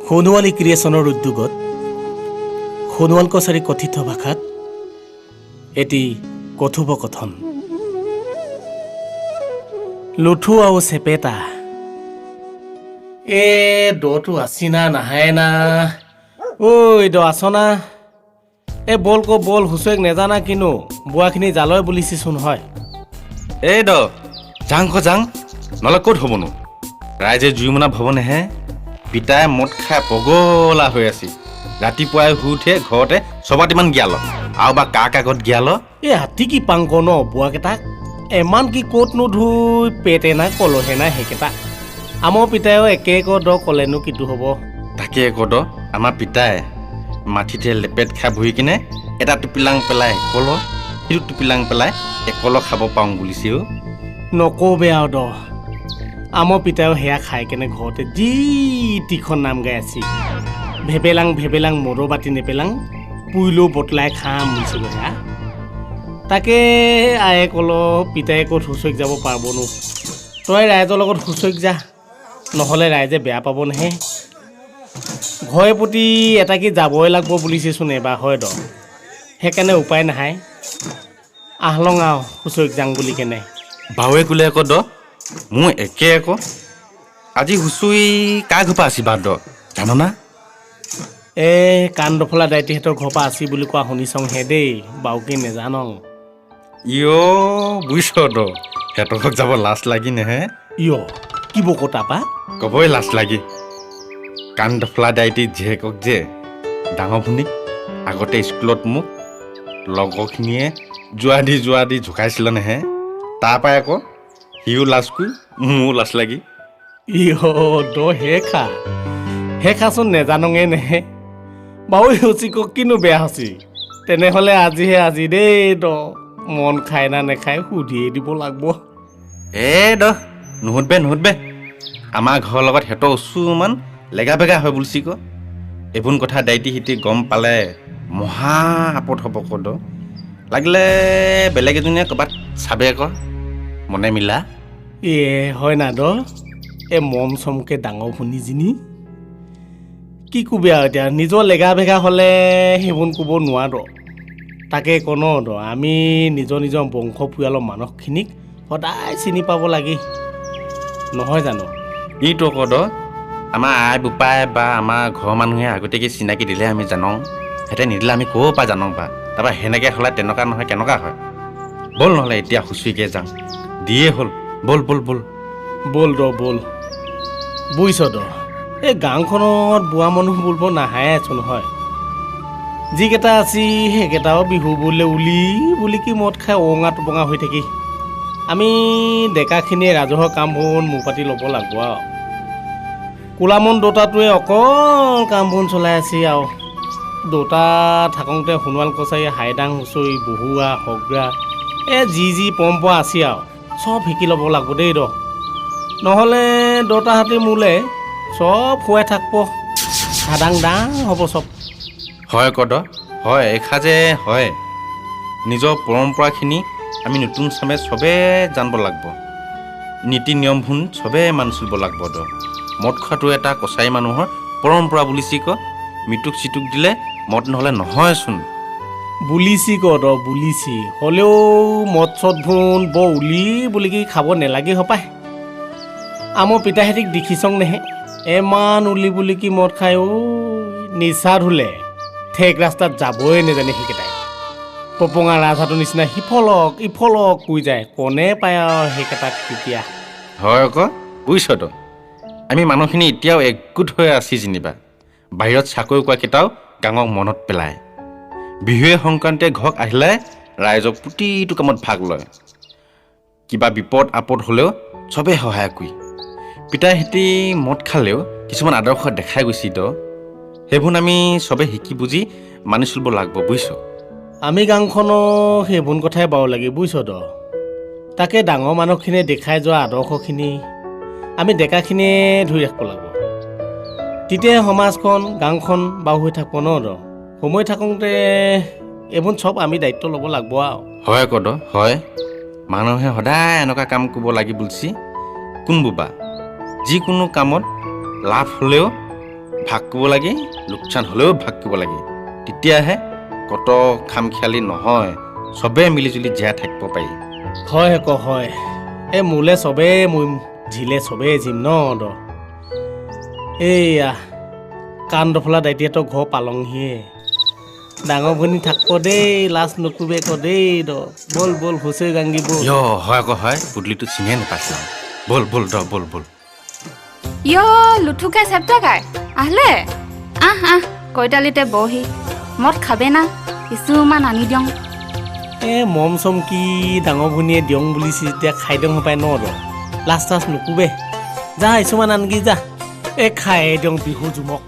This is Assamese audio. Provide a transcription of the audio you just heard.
সোণোৱালী ক্ৰিয়েশ্যনৰ উদ্যোগত সোণোৱাল কছাৰী কথিত ভাষাত এটি কথোপকথন লুঠু আৰু চেপেটা এ দটো আছি না নাহায় না ঐ দ আছ না এ বল ক বল হুচৈক নেজানা কিনো বোৱাখিনি জালয় বুলিছিচোন হয় এই দ যাং যাং নহ'লে ক'ত হ'বনো ৰাইজে জুইমনা ভৱনেহে পিতাই মদ খাই পগলা হৈ আছিল ৰাতিপুৱাই শুই উঠে ঘৰতে চবাত ইমান গিয়াল আৰু বা কাক আগত গিয়াল এই হাতী কি পাংক ন বোৱাকেইটাক এমান কি ক'তনো ধুই পেটে না কলহে নাই সেইকেইটা আমাৰ পিতায়ো একে এক দ ক'লেনো কিটো হ'ব তাকে আকৌ দ আমাৰ পিতাই মাটিতে লেপেট খাই বহি কিনে এটা টোপিলাং পেলাই একল সিটো টোপিলাং পেলাই একল খাব পাওঁ বুলিছে নকবে আৰু দ আমাৰ পিতায়ো সেয়া খাই কেনে ঘৰতে যি টিখন নাম গাই আছিল ভেবেলাং মদৰ বাতি নেপেলাং পুইলেও বটলাই খাম বুলিছিলোঁ সেয়া তাকে আয়ে কল পিতায়ে ক'ত হুচৈক যাব পাৰবনো তই ৰাইজৰ লগত হুচৈক যা নহ'লে ৰাইজে বেয়া পাব নহয় ঘৰে প্ৰতি এটা কি যাবই লাগিব বুলিছেচোন এবাৰ হয় দ সেইকাৰণে উপায় নাহায় আহলং আৰু হুচৈক যাং বুলি কেনে বাৱে ক'লে আকৌ দ মোৰ একে আকৌ আজি হুঁচৰি কাৰ ঘৰ পৰা আছি বাদ দ জান না এই কাণ দফলা দায়িত্বহঁতৰ ঘৰৰ পৰা আছি বুলি কোৱা শুনিছং হে দেই বাউকি নেজানং ইয় বুজিছ দ সিহঁতক যাব লাজ লাগি নেহে ইয় কি বকো তাপা ক'বই লাজ লাগি কাণ দফলা দাইটি জীয়েকক যে ডাঙৰ ভনীক আগতে স্কুলত মোক লগৰখিনিয়ে যোৱা দি জোকাইছিল নেহে তাৰপৰাই আকৌ সিও লাজ কৰি মোৰো লাজ লাগি ইয় দ সেইখাচোন নেজানঙে নেহে বাৰু সচিকক কিনো বেয়া হৈছি তেনেহ'লে আজি দেই দ মন খাই না নেখায় সুধিয়ে দিব লাগিব দ নুহুদবে আমাৰ ঘৰৰ লগত সিহঁতৰ ওচৰমান লেগা বেগা হয় বুলিছি ক এইবোৰ কথা দায়িত্ব সিটি গম পালে মহা আপদ হ'ব ক দ লাগিলে বেলেগ এজনীয়ে ক'ৰবাত চাবে আকৌ মনে মিলা হয় না দ এই মম চমকে ডাঙৰ ভনীজনী কি ক'বি আৰু এতিয়া নিজৰ লেগা ভেগা হ'লে সেইবোৰ ক'ব নোৱাৰ তাকে কন দ আমি নিজৰ বংশ পৰিয়ালৰ মানুহখিনিক সদায় চিনি পাব লাগে নহয় জানো এইটো আকৌ দ আমাৰ আই বোপাই বা আমাৰ ঘৰৰ মানুহে আগতীয়াকৈ চিনাকি দিলে আমি জানওঁ সিহঁতে নিদিলে আমি ক'ৰ পৰা জানওঁ বা তাৰপৰা সেনেকৈ হ'লে তেনেকুৱা নহয় কেনেকুৱা হয় ব'ল নহ'লে এতিয়া হুঁচৰিকৈ যাওঁ দিয়ে হ'ল ব'ল ব'ল বুজিছ দ এই গাঁওখনত বোৱা মানুহ বুলিব নাহাই আছো নহয় যিকেইটা আছি সেইকেইটাও বিহু বুলিলে বুলি কি মদ খাই অঙা টোপঙা হৈ থাকি আমি ডেকাখিনিয়ে ৰাজহুৱা কামবোৰ মোৰ পাতি ল'ব লাগিব আৰু কোলামন দেউতাটোৱে অকল কামবোৰ চলাই আছে আৰু দেউতা থাকোঁতে সোণোৱাল কছাৰী হাইদাং হুঁচৰি বহুৱা হগৰা যি পৰম্পৰা আছে আৰু চব শিকি ল'ব লাগিব দেই দ নহ'লে দেউতাহঁতে মোলে চব খুৱাই থাকিব হাদাং দাং হ'ব চব হয় কদ হয় এসাঁজে হয় নিজৰ পৰম্পৰাখিনি আমি নতুন চামে চবেই জানিব লাগিব নীতি নিয়মবোৰ চবেই মানি চলিব লাগিব দ মদ খোৱাটো এটা কছাৰী মানুহৰ পৰম্পৰা বুলিছি ক মৃত্যুক চিটুক দিলে মদ নহ'লে নহয়চোন বুলিছি দ বুলিছি হ'লেও মদ চদবোৰ বৰ বুলি কি খাব নেলাগে হপায় আমাৰ পিতাহেঁতিক দেখিছং নেহে এমান বুলি কি মদ খাই নিচা ধুলে ঠেক ৰাস্তাত যাবই নেজানে সেইকেইটাই পপঙা ৰাজহাটোৰ নিচিনা ইফলক কৈ যায় কনে পায় আৰু সেইকেইটাক তেতিয়া হয় আকৌ বুজিছ ত আমি মানুহখিনি এতিয়াও একগোট হৈ আছি যেনিবা বাহিৰত চাকৰি কৰা কেইটাও গাঁৱক মনত পেলায় বিহুৱে সংক্ৰান্তিয়ে ঘৰত আহিলে ৰাইজক প্ৰতিটো কামত ভাগ লয় কিবা বিপদ আপদ হ'লেও চবেই সহায় কৰি পিতাইহঁতি মদ খালেও কিছুমান আদৰ্শ দেখাই গৈছি দ সেইবোৰ আমি চবেই শিকি বুজি মানি চলিব লাগিব বুজিছ আমি গাঁওখনক সেইবোৰ কথাই বাৰু লাগে বুজিছ দ তাকে ডাঙৰ মানুহখিনিয়ে দেখাই যোৱা আদৰ্শখিনি আমি ডেকাখিনিয়ে ধৰি ৰাখিব লাগিব তেতিয়াই সমাজখন গাঁওখন বাৰু হৈ থাকিব ন দ সময় থাকোঁতে এইবোৰ চব আমি দায়িত্ব ল'ব লাগিব আৰু হয় কদ হয় মানুহে সদায় এনেকুৱা কাম কৰিব লাগে বুলিছি কোন বোবা যিকোনো কামত লাভ হ'লেও ভাগ কৰিব লাগে লোকচান হ'লেও ভাগ কৰিব লাগে তেতিয়াহে কত খামখিয়ালি নহয় চবে মিলিজুলি জীয়াই থাকিব পাৰি হয় আকৌ হয় এই মোলে চবেই মৰিম ঝিলে চবেই জিম ন দ এইয়া কাণ দফলা দাইতিয়াতো ঘৰ পালংহিয়ে ডাঙৰ ভনী থাকব দেই লাজ নকৰিবি আকৌ দেই দ বল বল হুঁচৰি গাংগি বল হয় আকৌ হয় পুতলিটো চিনিয়ে নাপাইছিলোঁ বল বল দ বল বল লুথুকাই চেপ্তাকাই আহলে কৈতালিতে বহি মদ খাবে না কিছুমান আনি দিওঁ মম চম কি ডাঙৰ ভনীয়ে দিয়ং বুলিছে যেতিয়া খাই দিওঁ পাই ন দ লাজ লাজ নকৰিবে যা কিছুমান আনকি যা খাই দিওঁ বিহু জুমক